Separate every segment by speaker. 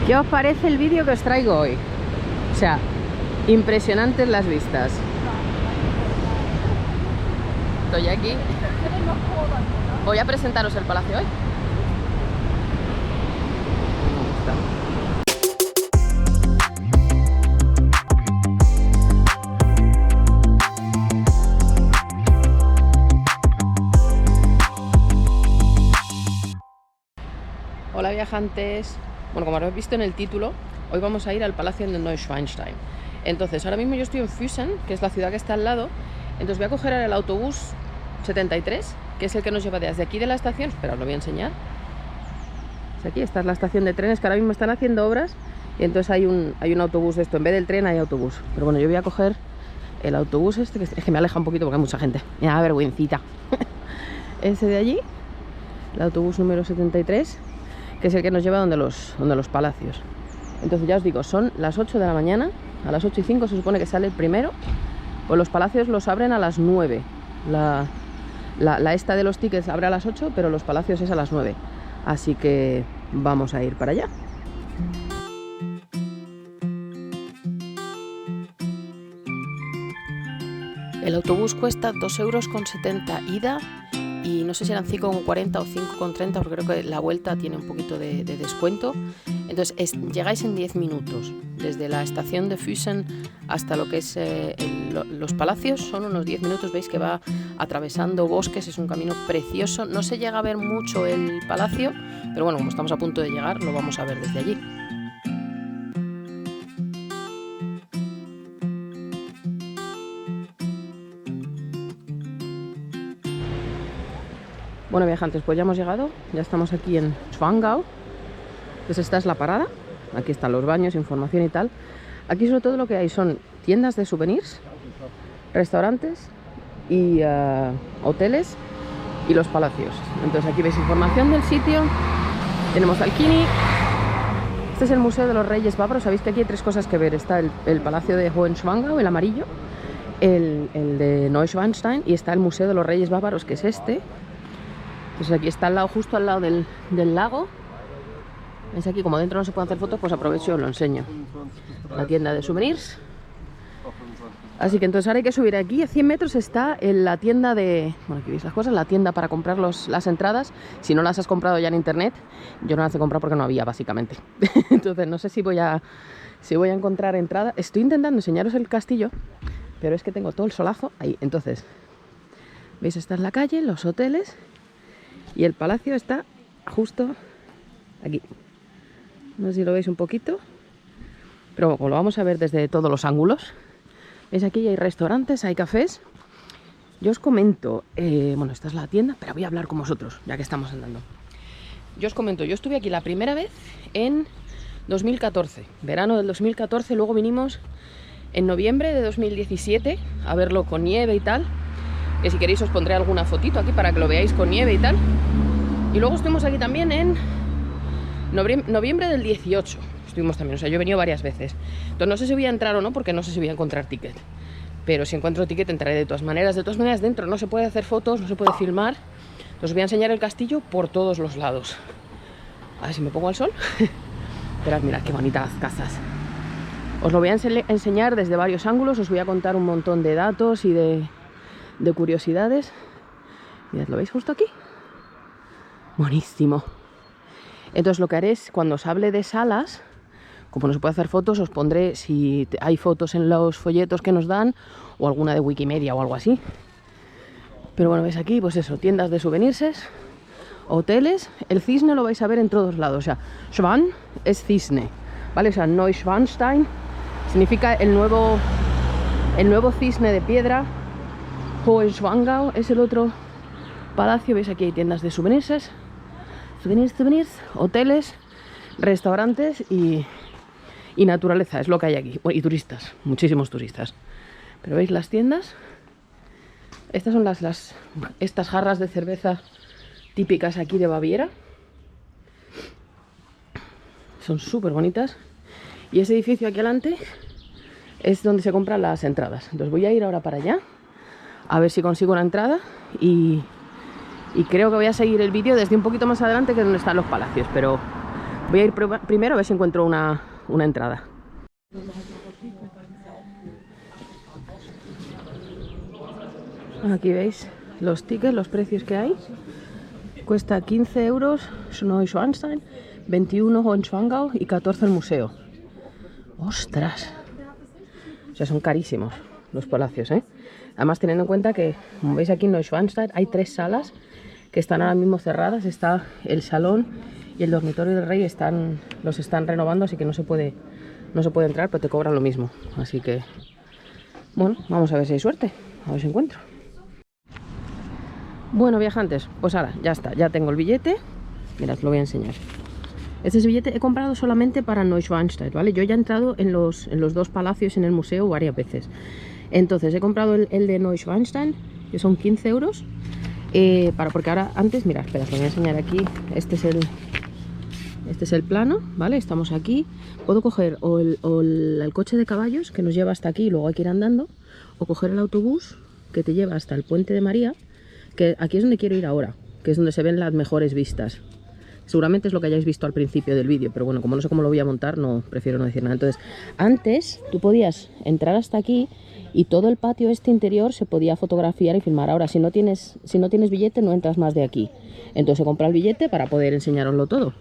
Speaker 1: ¿Qué os parece el vídeo que os traigo hoy? O sea, impresionantes las vistas. Estoy aquí. Voy a presentaros el palacio hoy. Me gusta. Hola viajantes. Bueno, como habéis visto en el título, hoy vamos a ir al Palacio de Neuschwanstein. Entonces, ahora mismo yo estoy en Füssen, que es la ciudad que está al lado. Entonces voy a coger el autobús 73, que es el que nos lleva desde aquí de la estación. Espera, os lo voy a enseñar. Aquí, esta es la estación de trenes, que ahora mismo están haciendo obras. Y entonces hay un autobús de esto, en vez del tren hay autobús. Pero bueno, yo voy a coger el autobús este, que es que me aleja un poquito porque hay mucha gente. Me da vergüencita. Ese de allí, el autobús número 73, que es el que nos lleva donde los palacios. Entonces ya os digo, son las 8 de la mañana, a las 8:05 se supone que sale el primero. Pues los palacios los abren a las 9. La esta de los tickets abre a las 8, pero los palacios es a las 9. Así que vamos a ir para allá. El autobús cuesta 2,70 € ida y no sé si eran 5,40 o 5,30, porque creo que la vuelta tiene un poquito de descuento. Entonces llegáis en 10 minutos. Desde la estación de Füssen hasta lo que es los palacios son unos 10 minutos. Veis que va atravesando bosques, es un camino precioso. No se llega a ver mucho el palacio, pero bueno, como estamos a punto de llegar, lo vamos a ver desde allí. Bueno viajantes, pues ya hemos llegado, ya estamos aquí en Schwangau. Pues esta es la parada, aquí están los baños, información y tal. Aquí sobre todo lo que hay son tiendas de souvenirs, restaurantes y hoteles y los palacios. Entonces aquí veis información del sitio, tenemos Alkini. Este es el Museo de los Reyes Bávaros. Sabéis que aquí hay tres cosas que ver. Está el Palacio de Hohenschwangau, el amarillo, el de Neuschwanstein, y está el Museo de los Reyes Bávaros, que es este. Entonces aquí está al lado, justo al lado del lago. ¿Veis aquí? Como dentro no se pueden hacer fotos, pues aprovecho y os lo enseño. La tienda de souvenirs. Así que entonces ahora hay que subir aquí. A 100 metros está en la tienda de... Bueno, aquí veis las cosas. La tienda para comprar las entradas. Si no las has comprado ya en internet, yo no las he comprado porque no había, básicamente. Entonces no sé si voy a encontrar entrada. Estoy intentando enseñaros el castillo, pero es que tengo todo el solazo ahí. Entonces, ¿veis? Esta es la calle, los hoteles. Y el palacio está justo aquí. No sé si lo veis un poquito, pero lo vamos a ver desde todos los ángulos. ¿Veis? Aquí hay restaurantes, hay cafés. Yo os comento, bueno, esta es la tienda, pero voy a hablar con vosotros, ya que estamos andando. Yo os comento, yo estuve aquí la primera vez en 2014, verano del 2014, luego vinimos en noviembre de 2017 a verlo con nieve y tal. Que si queréis os pondré alguna fotito aquí para que lo veáis con nieve y tal. Y luego estuvimos aquí también en noviembre del 18. Estuvimos también, o sea, yo he venido varias veces. Entonces no sé si voy a entrar o no, porque no sé si voy a encontrar ticket. Pero si encuentro ticket entraré de todas maneras. De todas maneras dentro no se puede hacer fotos, no se puede filmar. Entonces os voy a enseñar el castillo por todos los lados. A ver si me pongo al sol. Esperad, mirad qué bonitas casas. Os lo voy a enseñar desde varios ángulos. Os voy a contar un montón de datos y de curiosidades. Mirad, ¿lo veis justo aquí? Buenísimo. Entonces lo que haré es, cuando os hable de salas, como no se puede hacer fotos, os pondré si hay fotos en los folletos que nos dan, o alguna de Wikimedia o algo así. Pero bueno, veis aquí, pues eso, tiendas de souvenirs, hoteles. El cisne lo vais a ver en todos lados. O sea, Schwan es cisne, ¿vale? O sea, Neuschwanstein significa el nuevo cisne de piedra. Hohenschwangau es el otro palacio. Veis aquí hay tiendas de souvenirs, hoteles, restaurantes y naturaleza, es lo que hay aquí. Bueno, y turistas, muchísimos turistas. Pero veis las tiendas. Estas son estas jarras de cerveza típicas aquí de Baviera. Son súper bonitas. Y ese edificio aquí adelante es donde se compran las entradas. Entonces voy a ir ahora para allá a ver si consigo una entrada y creo que voy a seguir el vídeo desde un poquito más adelante, que es donde están los palacios, pero Voy a ir primero a ver si encuentro una entrada. Aquí veis los tickets, los precios que hay. Cuesta 15 euros Neuschwanstein, 21 Hohenschwangau y 14 el museo. ¡Ostras! O sea, son carísimos los palacios, ¿eh? Además, teniendo en cuenta que, como veis aquí en Neuschwanstein, hay 3 salas que están ahora mismo cerradas. Está el salón y el dormitorio del rey, los están renovando, así que no se puede entrar, pero te cobran lo mismo. Así que, bueno, vamos a ver si hay suerte, a ver si encuentro. Bueno, viajantes, pues ahora, ya está, ya tengo el billete. Mirad, os lo voy a enseñar. Este es el billete, he comprado solamente para Neuschwanstein, ¿vale? Yo ya he entrado en los 2 palacios en el museo varias veces. Entonces, he comprado el de Neuschwanstein, que son 15 euros. Porque ahora, antes, mira, espera, os lo voy a enseñar aquí. Este es el plano, ¿vale? Estamos aquí. Puedo coger el coche de caballos que nos lleva hasta aquí y luego hay que ir andando, o coger el autobús que te lleva hasta el puente de María, que aquí es donde quiero ir ahora, que es donde se ven las mejores vistas. Seguramente es lo que hayáis visto al principio del vídeo, pero bueno, como no sé cómo lo voy a montar, prefiero no decir nada. Entonces, antes tú podías entrar hasta aquí y todo el patio este interior se podía fotografiar y filmar. Ahora, si no tienes billete, no entras más de aquí. Entonces he comprado el billete para poder enseñaroslo todo.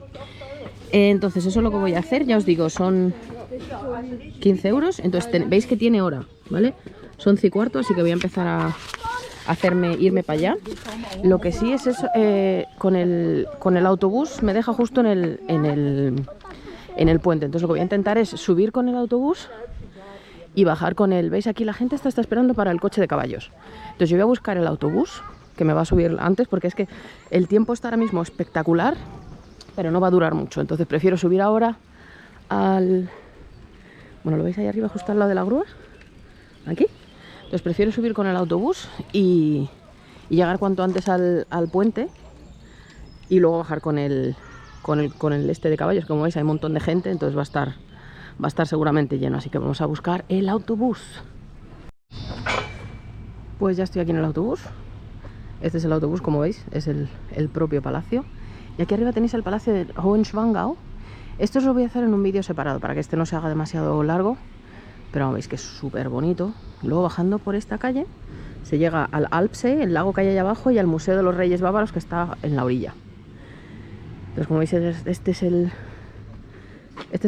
Speaker 1: Entonces eso es lo que voy a hacer, ya os digo, son 15 euros. Entonces veis que tiene hora, ¿vale? Son 11:15, así que voy a empezar a irme para allá. Lo que sí es eso, con el autobús me deja justo en el puente. Entonces lo que voy a intentar es subir con el autobús y bajar con él. ¿Veis? Aquí la gente está esperando para el coche de caballos. Entonces yo voy a buscar el autobús que me va a subir antes, porque es que el tiempo está ahora mismo espectacular, pero no va a durar mucho. Entonces prefiero subir ahora al... Bueno, ¿lo veis ahí arriba justo al lado de la grúa? Aquí. Entonces prefiero subir con el autobús y llegar cuanto antes al puente y luego bajar con el este de caballos. Como veis hay un montón de gente, entonces va a estar seguramente lleno, así que vamos a buscar el autobús. Pues ya estoy aquí en el autobús. Este es el autobús, como veis, es el propio palacio. Y aquí arriba tenéis el palacio de Hohenschwangau. Esto os lo voy a hacer en un vídeo separado para que este no se haga demasiado largo, pero veis que es súper bonito. Luego bajando por esta calle se llega al Alpsee, el lago que hay allá abajo, y al Museo de los Reyes Bávaros, que está en la orilla. Entonces, como veis, este es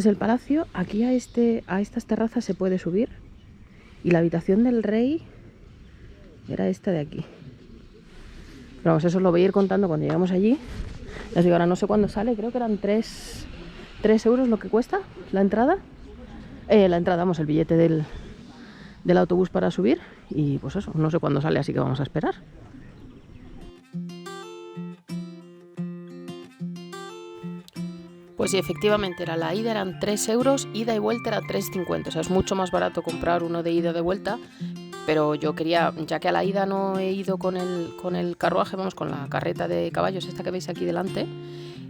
Speaker 1: el palacio. Aquí a estas terrazas se puede subir, y la habitación del rey era esta de aquí. Pero vamos, eso os lo voy a ir contando cuando lleguemos allí. Ya os digo, ahora no sé cuándo sale, creo que eran 3 euros lo que cuesta la entrada. Vamos, el billete del autobús para subir. Y pues eso, no sé cuándo sale, así que vamos a esperar. Pues sí, efectivamente, la ida eran 3 euros, ida y vuelta era 3,50. O sea, es mucho más barato comprar uno de ida y de vuelta. Pero yo quería, ya que a la ida no he ido con el carruaje, vamos, con la carreta de caballos, esta que veis aquí delante,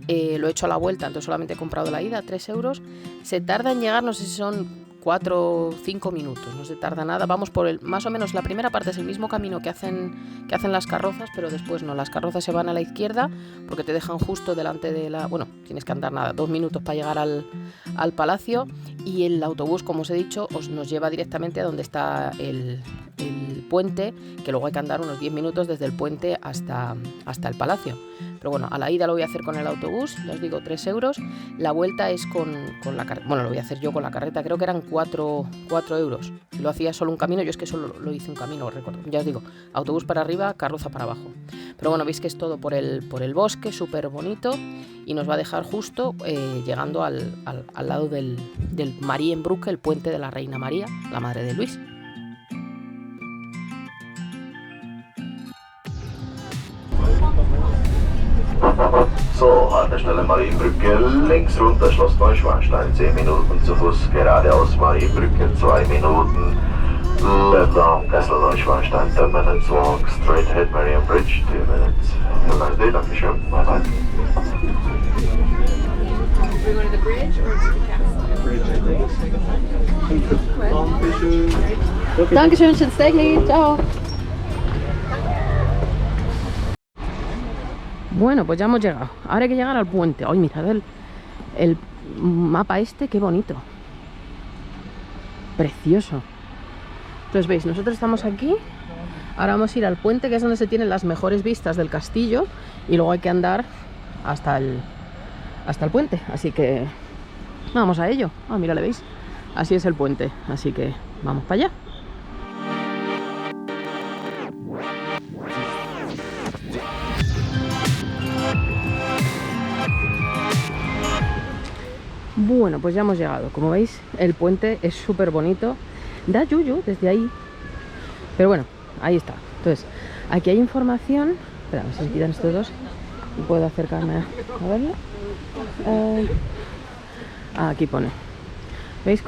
Speaker 1: lo he hecho a la vuelta, entonces solamente he comprado la ida, 3 euros. Se tarda en llegar, no sé si son 4 o 5 minutos, no se tarda nada. Vamos por más o menos la primera parte es el mismo camino que hacen las carrozas, pero después no, las carrozas se van a la izquierda porque te dejan justo delante de bueno, tienes que andar 2 minutos para llegar al palacio, y el autobús, como os he dicho, nos lleva directamente a donde está el puente, que luego hay que andar unos 10 minutos desde el puente hasta el palacio. Pero bueno, a la ida lo voy a hacer con el autobús, ya os digo, 3 euros. La vuelta es con la carreta. Bueno, lo voy a hacer yo con la carreta, creo que eran 4 euros. Si lo hacía solo un camino, yo es que solo lo hice un camino, recuerdo. Ya os digo, autobús para arriba, carroza para abajo. Pero bueno, veis que es todo por el bosque, súper bonito, y nos va a dejar justo llegando al lado del Marienbrücke, el puente de la Reina María, la madre de Luis.
Speaker 2: So, Haltestelle Marienbrücke, links runter Schloss Neuschwanstein, 10 Minuten zu Fuß, geradeaus Marienbrücke, 2 Minuten, left arm Castle Neuschwanstein, 10 minutes walk, straight ahead Marian Bridge, 2 minutes. Have a nice day, Dankeschön, bye bye.
Speaker 3: Are we going to the bridge or to the castle?
Speaker 2: Bridge, I think.
Speaker 1: Dankeschön, schönes Steak, ciao. Bueno, pues ya hemos llegado. Ahora hay que llegar al puente. Ay, mirad el mapa este, qué bonito. Precioso. Entonces veis, nosotros estamos aquí. Ahora vamos a ir al puente, que es donde se tienen las mejores vistas del castillo. Y luego hay que andar hasta el puente. Así que vamos a ello. Ah, mira, ¿le veis? Así es el puente. Así que vamos para allá. Bueno, pues ya hemos llegado. Como veis, el puente es súper bonito. Da yuyu desde ahí. Pero bueno, ahí está. Entonces, aquí hay información. Espera, a ver si se quitan estos dos y puedo acercarme a verlo. Aquí pone. ¿Veis?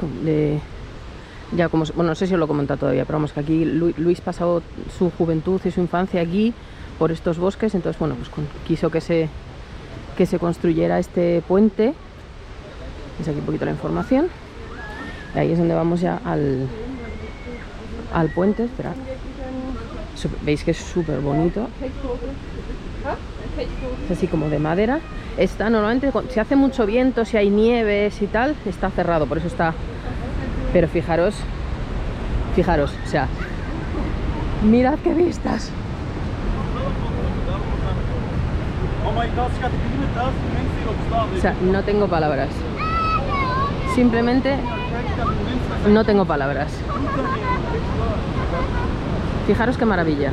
Speaker 1: Ya como, bueno, no sé si os lo he comentado todavía, pero vamos, que aquí Luis pasó su juventud y su infancia aquí, por estos bosques. Entonces, bueno, pues quiso que se construyera este puente. Es aquí un poquito la información. Y ahí es donde vamos ya al puente. Esperad. Veis que es súper bonito. Es así como de madera. Está normalmente, si hace mucho viento, si hay nieves y tal, está cerrado, por eso está. Pero fijaros, o sea, mirad qué vistas. O sea, no tengo palabras. Simplemente no tengo palabras. Fijaros qué maravilla.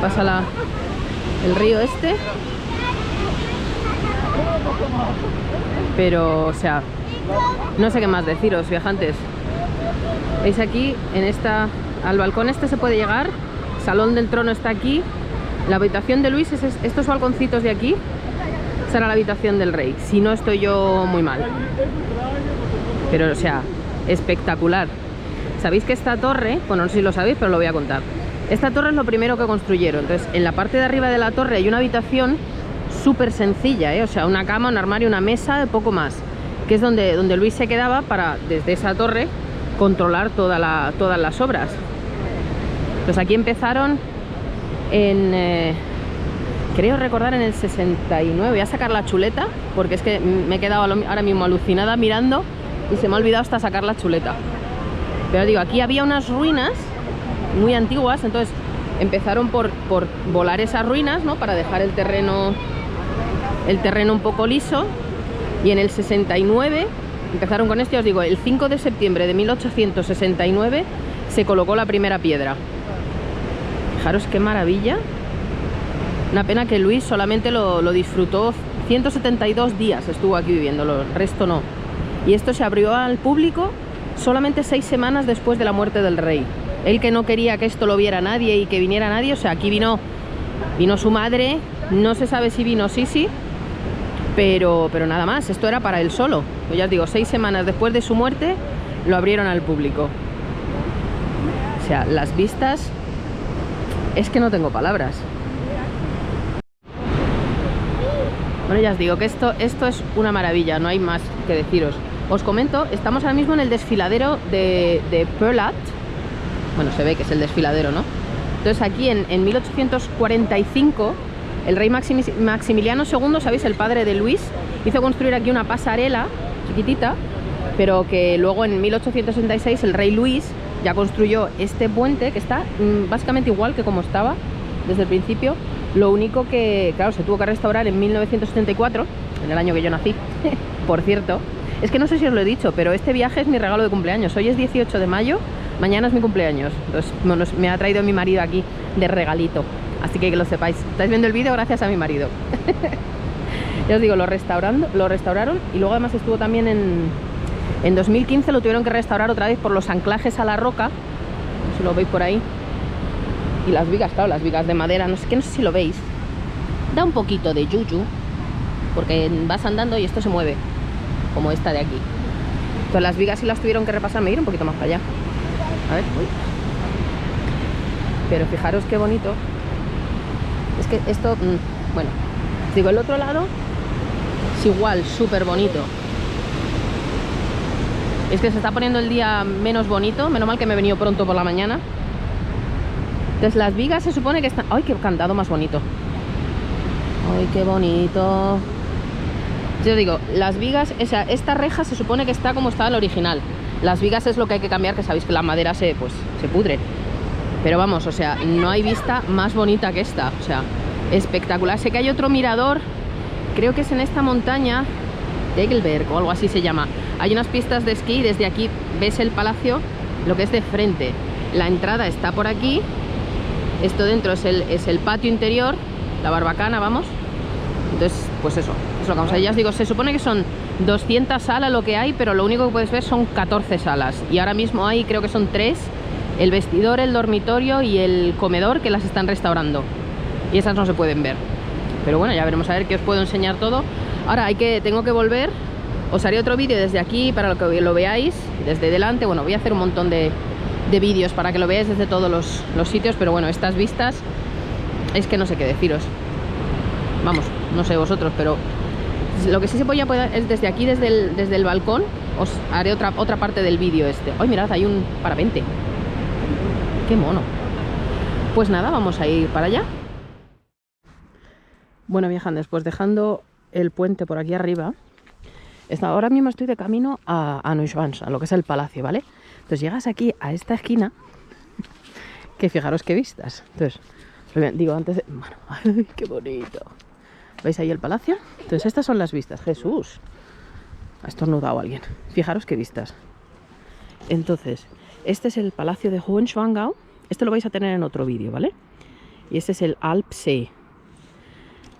Speaker 1: Pasa el río este. Pero, o sea, no sé qué más deciros, viajantes. Veis aquí, al balcón este se puede llegar. Salón del Trono está aquí. La habitación de Luis es estos balconcitos de aquí. Será la habitación del rey, si no estoy yo muy mal. Pero, o sea, espectacular. Sabéis que esta torre, bueno, no sé si lo sabéis, pero lo voy a contar. Esta torre es lo primero que construyeron. Entonces, en la parte de arriba de la torre hay una habitación súper sencilla, o sea, una cama, un armario, una mesa, poco más, que es donde Luis se quedaba para, desde esa torre, controlar todas las obras. Pues aquí empezaron creo recordar en el 69. Voy a sacar la chuleta, porque es que me he quedado ahora mismo alucinada mirando y se me ha olvidado hasta sacar la chuleta. Pero digo, aquí había unas ruinas muy antiguas, entonces empezaron por volar esas ruinas, ¿no? Para dejar el terreno un poco liso. Y en el 69 empezaron con esto, os digo, el 5 de septiembre de 1869 se colocó la primera piedra. Fijaros qué maravilla. Una pena que Luis solamente lo disfrutó 172 días, estuvo aquí viviendo, el resto no. Y esto se abrió al público solamente 6 semanas después de la muerte del rey. Él, que no quería que esto lo viera nadie y que viniera nadie, o sea, aquí vino su madre, no se sabe si vino Sisi, pero nada más, esto era para él solo. Pues ya os digo, 6 semanas después de su muerte lo abrieron al público. O sea, las vistas, es que no tengo palabras. Bueno, ya os digo que esto es una maravilla, no hay más que deciros. Os comento, estamos ahora mismo en el desfiladero de Perlat. Bueno, se ve que es el desfiladero, ¿no? Entonces aquí en 1845, el rey Maximiliano II, ¿sabéis? El padre de Luis, hizo construir aquí una pasarela chiquitita, pero que luego en 1866 el rey Luis ya construyó este puente, que está básicamente igual que como estaba desde el principio. Lo único que, claro, se tuvo que restaurar en 1974, en el año que yo nací, por cierto. Es que no sé si os lo he dicho, pero este viaje es mi regalo de cumpleaños. Hoy es 18 de mayo, mañana es mi cumpleaños. Entonces, bueno, me ha traído mi marido aquí de regalito. Así que lo sepáis. Estáis viendo el vídeo gracias a mi marido. Ya os digo, lo restauraron. Y luego además estuvo también en 2015, lo tuvieron que restaurar otra vez por los anclajes a la roca. No sé si lo veis por ahí. Y las vigas, claro, las vigas de madera, no sé si lo veis. Da un poquito de yuyu, porque vas andando y esto se mueve, como esta de aquí. Entonces las vigas sí las tuvieron que repasar, me ir un poquito más para allá. A ver, uy. Pero fijaros qué bonito. Es que esto, bueno, os digo, el otro lado es igual, súper bonito. Es que se está poniendo el día menos bonito, menos mal que me he venido pronto por la mañana. Entonces las vigas se supone que están... ¡Ay, qué candado más bonito! ¡Ay, qué bonito! Yo digo, las vigas, esta reja se supone que está como estaba el original. Las vigas es lo que hay que cambiar, que sabéis que la madera se pudre. Pero vamos, o sea, no hay vista más bonita que esta. O sea, espectacular. Sé que hay otro mirador, creo que es en esta montaña, Tegelberg o algo así se llama. Hay unas pistas de esquí y desde aquí ves el palacio, lo que es de frente. La entrada está por aquí. Esto dentro es el patio interior, la barbacana, vamos. Entonces, pues eso, es lo que vamos a ver. Ya os digo, se supone que son 200 salas lo que hay, pero lo único que puedes ver son 14 salas. Y ahora mismo hay, creo que son 3, el vestidor, el dormitorio y el comedor, que las están restaurando. Y esas no se pueden ver. Pero bueno, ya veremos a ver qué os puedo enseñar todo. Ahora tengo que volver. Os haré otro vídeo desde aquí para que lo veáis, desde delante. Bueno, voy a hacer un montón de vídeos para que lo veáis desde todos los sitios. Pero bueno, estas vistas es que no sé qué deciros. Vamos, no sé vosotros, pero lo que sí se podía poder es desde aquí, desde el balcón. Os haré otra parte del vídeo este. ¡Ay, mirad! Hay un parapente. ¡Qué mono! Pues nada, vamos a ir para allá. Bueno, viajantes, pues dejando el puente por aquí arriba, ahora mismo estoy de camino a Neuschwanstein, a lo que es el palacio, ¿vale? Entonces llegas aquí a esta esquina, que fijaros qué vistas. Entonces, digo antes de... Bueno, ¡ay, qué bonito! ¿Veis ahí el palacio? Entonces estas son las vistas. ¡Jesús! Ha estornudado alguien. Fijaros qué vistas. Entonces, este es el palacio de Hohenschwangau. Este lo vais a tener en otro vídeo, ¿vale? Y este es el Alpsee.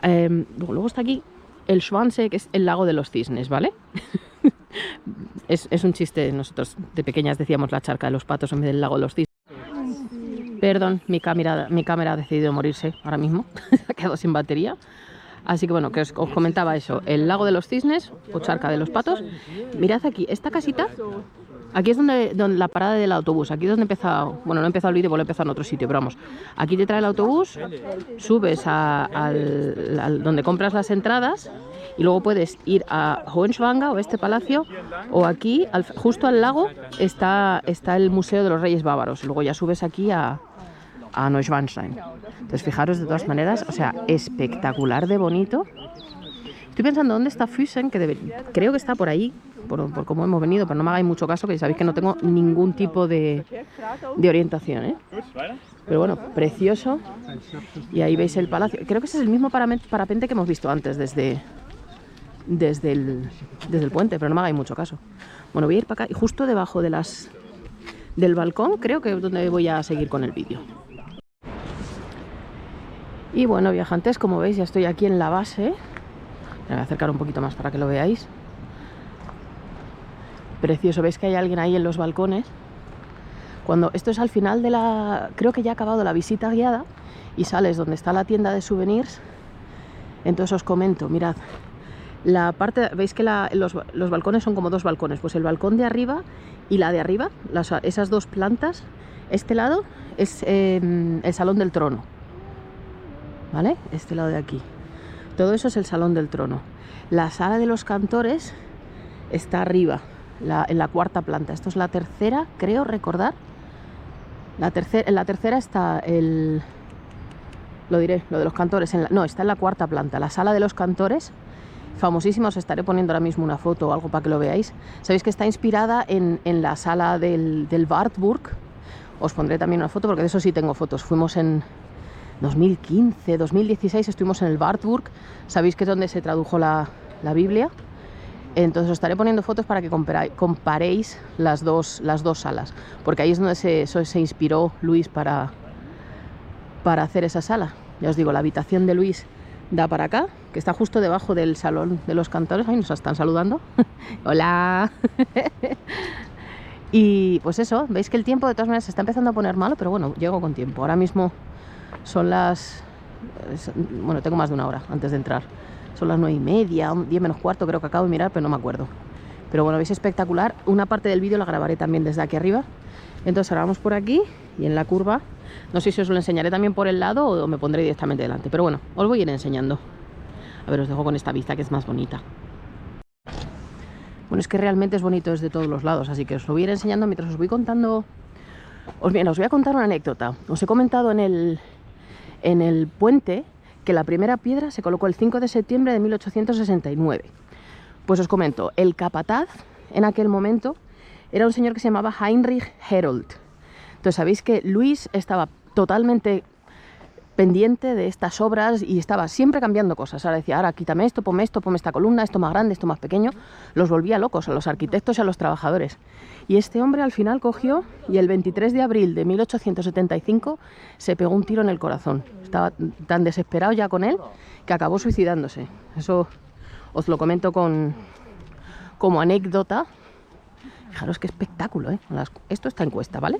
Speaker 1: Luego está aquí el Schwannsee, que es el lago de los cisnes, ¿vale? es un chiste. Nosotros de pequeñas decíamos la charca de los patos en vez del lago de los cisnes. Perdón, mi cámara ha decidido morirse ahora mismo. Ha quedado sin batería. Así que bueno, que os comentaba eso. El lago de los cisnes o charca de los patos. Mirad aquí, esta casita. Aquí es donde la parada del autobús. Aquí es donde he empezado. Bueno, no he empezado el vídeo, porque lo he empezado en otro sitio, pero vamos. Aquí te trae el autobús, subes donde compras las entradas y luego puedes ir a Hohenschwangau, o este palacio, o aquí, justo al lago, está el Museo de los Reyes Bávaros. Luego ya subes aquí a Neuschwanstein. Entonces fijaros de todas maneras, o sea, espectacular de bonito. Estoy pensando dónde está Füssen, que creo que está por ahí, por cómo hemos venido, pero no me hagáis mucho caso, que sabéis que no tengo ningún tipo de orientación, ¿eh? Pero bueno, precioso. Y ahí veis el palacio. Creo que ese es el mismo parapente que hemos visto antes desde el puente, pero no me hagáis mucho caso. Bueno, voy a ir para acá y justo debajo del balcón creo que es donde voy a seguir con el vídeo. Y bueno, viajantes, como veis ya estoy aquí en la base. Me voy a acercar un poquito más para que lo veáis. Precioso, veis que hay alguien ahí en los balcones. Esto es al final de creo que ya ha acabado la visita guiada y sales donde está la tienda de souvenirs. Entonces os comento, mirad, veis que los balcones son como dos balcones, pues el balcón de arriba y la de arriba, esas dos plantas, este lado es el salón del trono, ¿vale? Este lado de aquí, todo eso es el salón del trono. La sala de los cantores está arriba, en la cuarta planta. Esto es la tercera, creo recordar. En la tercera está lo diré, lo de los cantores. No, está en la cuarta planta, la sala de los cantores. Famosísima, os estaré poniendo ahora mismo una foto o algo para que lo veáis. Sabéis que está inspirada en la sala del Wartburg. Os pondré también una foto porque de eso sí tengo fotos. Fuimos en 2015, 2016, estuvimos en el Wartburg. Sabéis que es donde se tradujo la Biblia. Entonces os estaré poniendo fotos para que comparéis las dos salas, porque ahí es donde se inspiró Luis para hacer esa sala. Ya os digo, la habitación de Luis da para acá, que está justo debajo del salón de los cantores. Ahí nos están saludando. ¡Hola! Y pues eso, veis que el tiempo de todas maneras se está empezando a poner malo, pero bueno, llego con tiempo. Ahora mismo son bueno, tengo más de una hora antes de entrar. Son las 9:30, 10 menos cuarto, creo que acabo de mirar, pero no me acuerdo. Pero bueno, veis espectacular. Una parte del vídeo la grabaré también desde aquí arriba. Entonces ahora vamos por aquí y en la curva. No sé si os lo enseñaré también por el lado o me pondré directamente delante. Pero bueno, os voy a ir enseñando. A ver, os dejo con esta vista que es más bonita. Bueno, es que realmente es bonito desde todos los lados, así que os lo voy a ir enseñando mientras os voy contando. Os voy a contar una anécdota. Os he comentado en el puente que la primera piedra se colocó el 5 de septiembre de 1869. Pues os comento, el capataz en aquel momento era un señor que se llamaba Heinrich Herold. Entonces sabéis que Luis estaba totalmente pendiente de estas obras y estaba siempre cambiando cosas. Ahora decía, ahora quítame esto, ponme esta columna, esto más grande, esto más pequeño. Los volvía locos a los arquitectos y a los trabajadores. Y este hombre al final cogió y el 23 de abril de 1875 se pegó un tiro en el corazón. Estaba tan desesperado ya con él que acabó suicidándose. Eso os lo comento como anécdota. Fijaros qué espectáculo, ¿eh? Esto está en cuesta, ¿vale?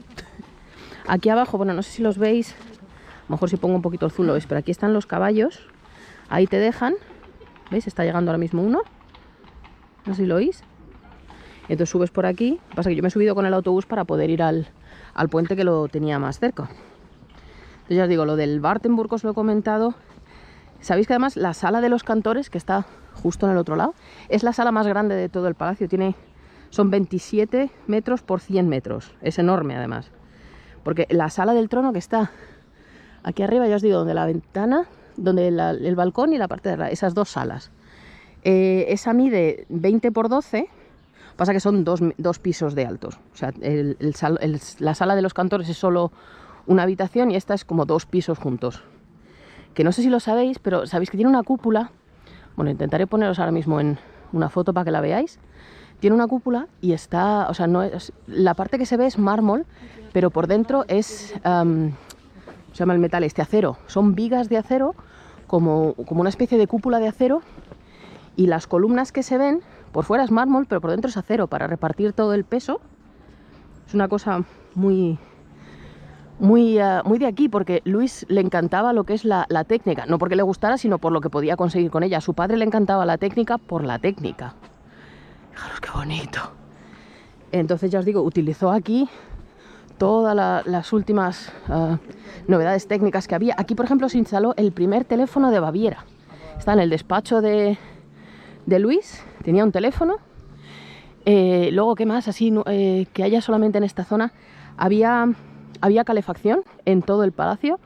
Speaker 1: Aquí abajo, bueno, no sé si los veis, a lo mejor si pongo un poquito el zoom lo veis, pero aquí están los caballos. Ahí te dejan, ¿veis? Está llegando ahora mismo uno. No sé si lo oís. Entonces subes por aquí. Pasa que yo me he subido con el autobús para poder ir al puente que lo tenía más cerca. Entonces ya os digo, lo del Wartenburg os lo he comentado. Sabéis que además la sala de los cantores, que está justo en el otro lado, es la sala más grande de todo el palacio. Son 27 metros por 100 metros. Es enorme además. Porque la sala del trono que está aquí arriba, ya os digo, donde la ventana, donde el balcón y la parte de arriba, esas dos salas. Esa mide 20 por 12, pasa que son dos pisos de altos. O sea, la sala de los cantores es solo una habitación y esta es como 2 pisos juntos. Que no sé si lo sabéis, pero sabéis que tiene una cúpula. Bueno, intentaré poneros ahora mismo en una foto para que la veáis. Tiene una cúpula y está, o sea, no es, la parte que se ve es mármol, pero por dentro es, se llama el metal acero. Son vigas de acero, como una especie de cúpula de acero, y las columnas que se ven, por fuera es mármol, pero por dentro es acero, para repartir todo el peso. Es una cosa muy de aquí, porque Luis le encantaba lo que es la técnica, no porque le gustara, sino por lo que podía conseguir con ella. A su padre le encantaba la técnica por la técnica. Fijaros qué bonito. Entonces ya os digo, utilizó aquí todas las últimas novedades técnicas que había. Aquí, por ejemplo, se instaló el primer teléfono de Baviera. Está en el despacho de Luis, tenía un teléfono. Luego, ¿qué más? Así que haya solamente en esta zona. Había calefacción en todo el palacio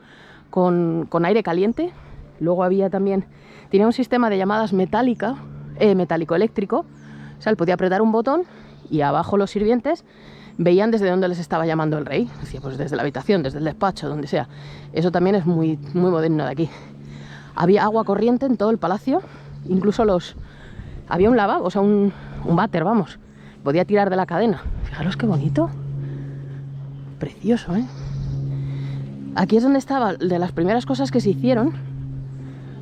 Speaker 1: con aire caliente. Luego tenía un sistema de llamadas metálico-eléctrico. O sea, él podía apretar un botón y abajo los sirvientes veían desde dónde les estaba llamando el rey. Decía, pues desde la habitación, desde el despacho, donde sea. Eso también es muy, muy moderno de aquí. Había agua corriente en todo el palacio. Incluso había un lavabo, o sea, un váter, vamos. Podía tirar de la cadena. Fijaros qué bonito. Precioso, ¿eh? Aquí es donde estaba de las primeras cosas que se hicieron.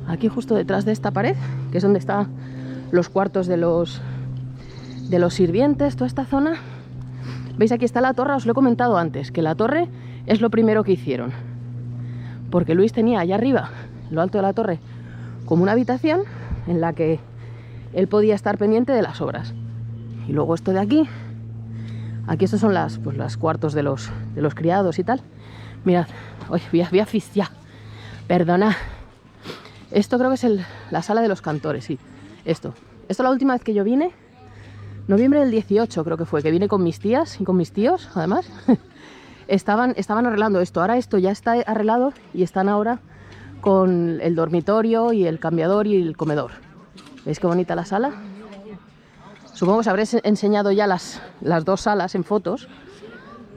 Speaker 1: Aquí justo detrás de esta pared, que es donde están los cuartos de los sirvientes, toda esta zona. ¿Veis? Aquí está la torre, os lo he comentado antes, que la torre es lo primero que hicieron. Porque Luis tenía allá arriba, en lo alto de la torre, como una habitación en la que él podía estar pendiente de las obras. Y luego esto de aquí estos son las cuartos de los criados y tal. Mirad, voy a asfixiar. Perdona. Esto creo que es la sala de los cantores, sí. Esto la última vez que yo vine, noviembre del 18 creo que fue, que vine con mis tías y con mis tíos, además. estaban arreglando esto. Ahora esto ya está arreglado y están ahora con el dormitorio y el cambiador y el comedor. ¿Veis qué bonita la sala? Supongo que os habréis enseñado ya las dos salas en fotos,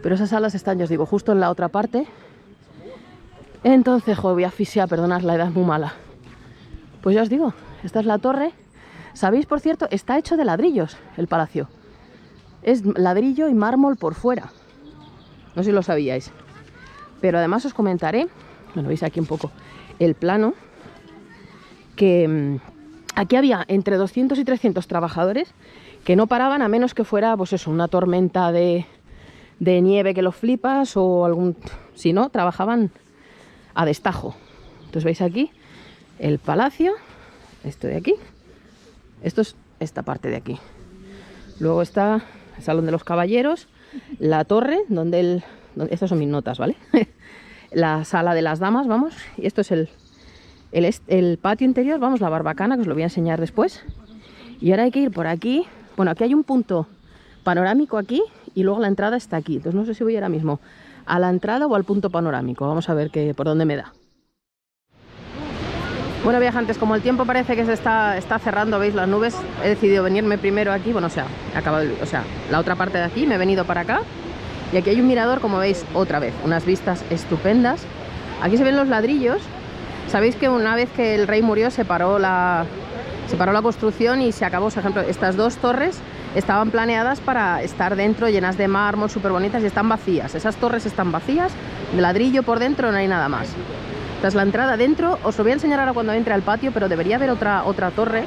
Speaker 1: pero esas salas están, ya os digo, justo en la otra parte. Entonces, joder, voy a asfixiar, perdonad, la edad es muy mala. Pues ya os digo, esta es la torre. ¿Sabéis, por cierto? Está hecho de ladrillos el palacio. Es ladrillo y mármol por fuera. No sé si lo sabíais. Pero además os comentaré, bueno, veis aquí un poco el plano, que aquí había entre 200 y 300 trabajadores que no paraban a menos que fuera, pues eso, una tormenta de nieve que los flipas o algún... Si no, trabajaban a destajo. Entonces veis aquí el palacio, esto de aquí, esto es esta parte de aquí. Luego está el salón de los caballeros, la torre, donde estas son mis notas, ¿vale? La sala de las damas, vamos, y esto es el patio interior, vamos, la barbacana, que os lo voy a enseñar después. Y ahora hay que ir por aquí. Bueno, aquí hay un punto panorámico aquí y luego la entrada está aquí. Entonces no sé si voy ahora mismo a la entrada o al punto panorámico. Vamos a ver por dónde me da. Bueno, viajantes, como el tiempo parece que se está cerrando, veis las nubes, he decidido venirme primero aquí, bueno, la otra parte de aquí, me he venido para acá. Y aquí hay un mirador, como veis, otra vez, unas vistas estupendas. Aquí se ven los ladrillos. Sabéis que una vez que el rey murió se paró la construcción y se acabó. Por ejemplo, estas dos torres estaban planeadas para estar dentro, llenas de mármol, súper bonitas, y están vacías. Esas torres están vacías, de ladrillo por dentro, no hay nada más. Esta es la entrada dentro. Os lo voy a enseñar ahora cuando entre al patio, pero debería haber otra torre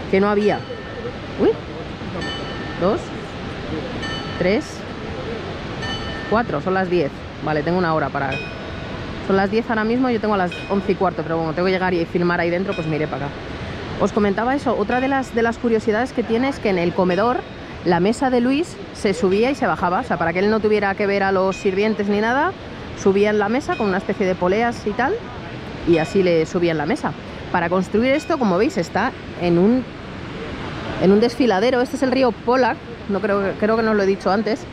Speaker 1: que no había. Uy, 2, 3, 4, son las 10. Vale, tengo una hora para... Son las 10 ahora mismo, yo tengo a las 11:15, pero bueno, tengo que llegar y filmar ahí dentro, pues me iré para acá. Os comentaba eso, otra de las curiosidades que tiene es que en el comedor la mesa de Luis se subía y se bajaba, o sea, para que él no tuviera que ver a los sirvientes ni nada, subían la mesa con una especie de poleas y tal, y así le subían la mesa. Para construir esto, como veis, está en un desfiladero. Este es el río Pollack, creo que no os lo he dicho antes.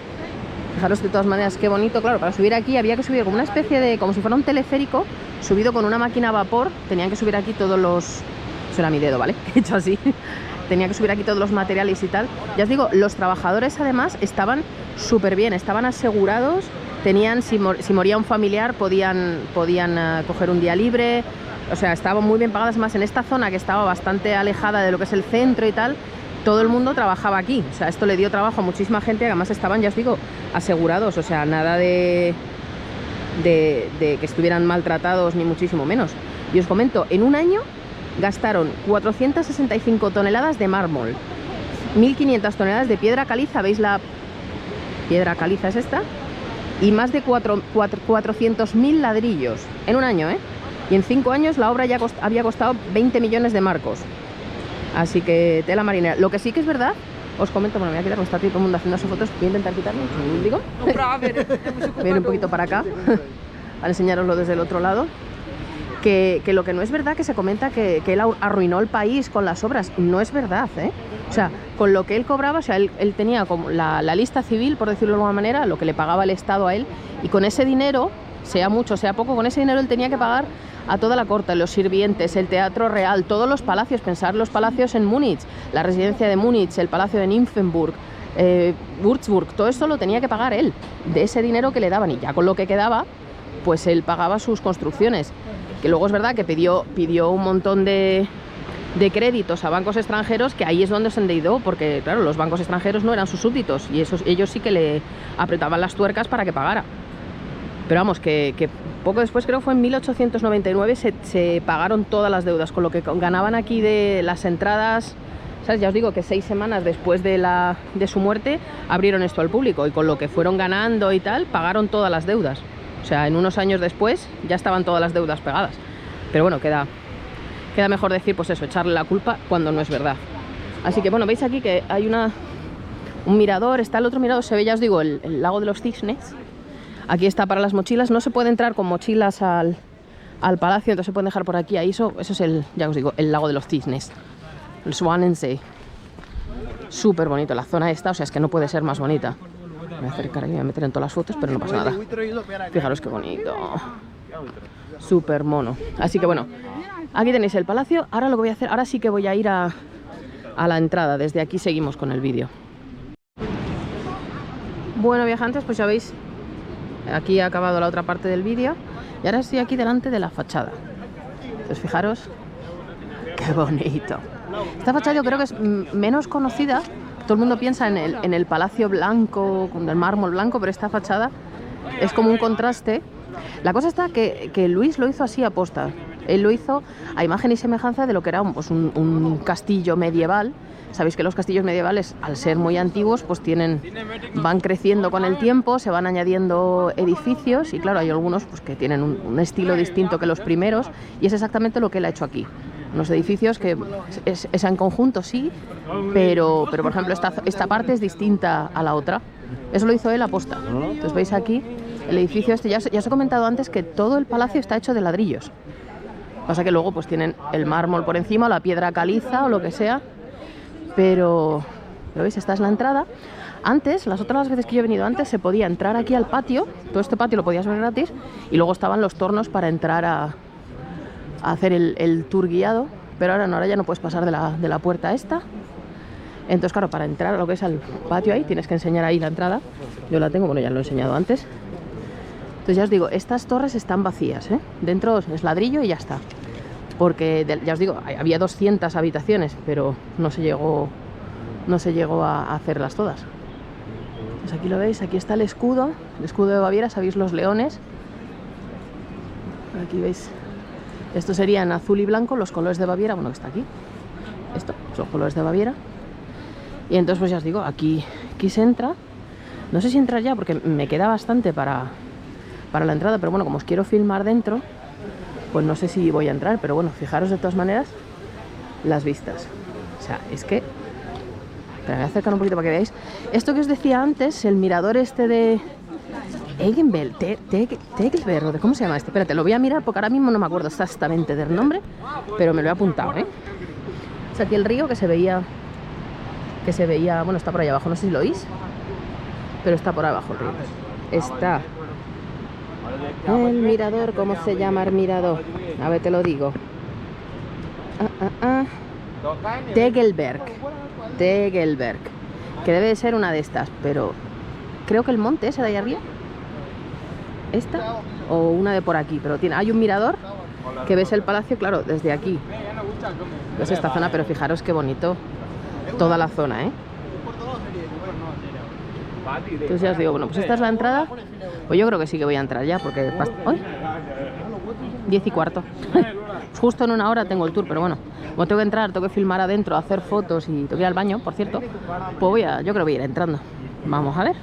Speaker 1: Fijaros de todas maneras qué bonito. Claro, para subir aquí había que subir como una especie de, como si fuera un teleférico, subido con una máquina a vapor. Tenían que subir aquí todos los... Eso era mi dedo, ¿vale? He hecho así. Tenía que subir aquí todos los materiales y tal. Ya os digo, los trabajadores además estaban súper bien, estaban asegurados. Tenían, si moría un familiar, podían coger un día libre. O sea, estaban muy bien pagadas. Más en esta zona que estaba bastante alejada de lo que es el centro y tal, todo el mundo trabajaba aquí. O sea, esto le dio trabajo a muchísima gente. Además estaban, ya os digo, asegurados. O sea, nada de que estuvieran maltratados, ni muchísimo menos. Y os comento, en un año gastaron 465 toneladas de mármol, 1500 toneladas de piedra caliza. ¿Veis la piedra caliza es esta? Y más de 400.000 ladrillos en un año, ¿eh? Y en 5 años la obra ya había costado 20 millones de marcos. Así que tela marinera. Lo que sí que es verdad, os comento, bueno, me voy a quitar, está todo el mundo haciéndose fotos. Voy a intentar quitarme, digo. Voy a ir un poquito para acá para enseñaroslo desde el otro lado. Que lo que no es verdad, que se comenta que él arruinó el país con las obras. No es verdad, ¿eh? O sea, con lo que él cobraba, o sea, él tenía como la lista civil, por decirlo de alguna manera, lo que le pagaba el Estado a él, y con ese dinero, sea mucho, sea poco, con ese dinero él tenía que pagar a toda la corte, los sirvientes, el Teatro Real, todos los palacios. Pensar los palacios en Múnich, la residencia de Múnich, el palacio de Nymphenburg, Würzburg, todo esto lo tenía que pagar él, de ese dinero que le daban, y ya con lo que quedaba, pues él pagaba sus construcciones. Que luego es verdad que pidió un montón de créditos a bancos extranjeros, que ahí es donde se endeudó, porque claro, los bancos extranjeros no eran sus súbditos, y ellos sí que le apretaban las tuercas para que pagara. Pero vamos, que poco después, creo que fue en 1899, se pagaron todas las deudas, con lo que ganaban aquí de las entradas, ¿sabes? Ya os digo que 6 semanas después de su muerte abrieron esto al público, y con lo que fueron ganando y tal, pagaron todas las deudas. O sea, en unos años después ya estaban todas las deudas pegadas. Pero bueno, queda mejor decir, pues eso, echarle la culpa cuando no es verdad. Así que bueno, veis aquí que hay un mirador. Está el otro mirador, se ve, ya os digo, el lago de los cisnes. Aquí está para las mochilas. No se puede entrar con mochilas al palacio, entonces se pueden dejar por aquí. Ahí eso es ya os digo, el lago de los cisnes, el Schwanensee. Súper bonito la zona esta, o sea, es que no puede ser más bonita. Me voy a acercar y me voy a meter en todas las fotos, pero no pasa nada. Fijaros qué bonito. Súper mono. Así que bueno, aquí tenéis el palacio. Ahora lo que voy a hacer, ahora sí que voy a ir a la entrada. Desde aquí seguimos con el vídeo. Bueno, viajantes, pues ya veis, aquí ha acabado la otra parte del vídeo. Y ahora estoy aquí delante de la fachada. Entonces fijaros qué bonito. Esta fachada yo creo que es menos conocida. Todo el mundo piensa en el palacio blanco, con el mármol blanco, pero esta fachada es como un contraste. La cosa está que Luis lo hizo así a posta. Él lo hizo a imagen y semejanza de lo que era un castillo medieval. Sabéis que los castillos medievales, al ser muy antiguos, pues van creciendo con el tiempo, se van añadiendo edificios, y claro, hay algunos pues que tienen un estilo distinto que los primeros, y es exactamente lo que él ha hecho aquí. Unos edificios que es en conjunto, sí, pero por ejemplo esta parte es distinta a la otra. Eso lo hizo él a posta. Entonces veis aquí el edificio este. Ya os he comentado antes que todo el palacio está hecho de ladrillos. Pasa que luego pues tienen el mármol por encima, la piedra caliza o lo que sea. Pero veis, esta es la entrada. Antes, las otras veces que yo he venido antes, se podía entrar aquí al patio. Todo este patio lo podías ver gratis. Y luego estaban los tornos para entrar a hacer el tour guiado, pero ahora no, ahora ya no puedes pasar de la puerta esta. Entonces, claro, para entrar a lo que es al patio ahí, tienes que enseñar ahí la entrada. Yo la tengo, bueno, ya lo he enseñado antes. Entonces ya os digo, estas torres están vacías, ¿eh? Dentro es ladrillo y ya está. Porque, ya os digo, había 200 habitaciones, pero no se llegó a hacerlas todas. Pues aquí lo veis, aquí está el escudo de Baviera, ¿sabéis los leones? Aquí veis, esto sería en azul y blanco, los colores de Baviera, bueno, que está aquí. Esto, son los colores de Baviera. Y entonces, pues ya os digo, aquí se entra. No sé si entrar ya, porque me queda bastante para la entrada, pero bueno, como os quiero filmar dentro, pues no sé si voy a entrar, pero bueno, fijaros de todas maneras las vistas. O sea, es que... Pero me voy a acercar un poquito para que veáis. Esto que os decía antes, el mirador este de... Tegelberg, ¿cómo se llama este? Espérate, lo voy a mirar porque ahora mismo no me acuerdo exactamente del nombre, pero me lo he apuntado, ¿eh? O sea, aquí el río que se veía, bueno, está por ahí abajo, no sé si lo oís, pero está por ahí abajo el río. Está el mirador, ¿cómo se llama el mirador? A ver, te lo digo. Tegelberg, que debe de ser una de estas, pero creo que el monte ese de ahí arriba, esta o una de por aquí, pero hay un mirador que ves el palacio, claro, desde aquí ves esta zona, pero fijaros qué bonito toda la zona, ¿eh? Entonces ya os digo, bueno, pues esta es la entrada. Pues yo creo que sí que voy a entrar ya, porque hoy 10:15 justo en una hora tengo el tour, pero bueno, como tengo que entrar, tengo que filmar adentro, hacer fotos y tengo que ir al baño, por cierto, pues yo creo que voy a ir entrando. Vamos a ver.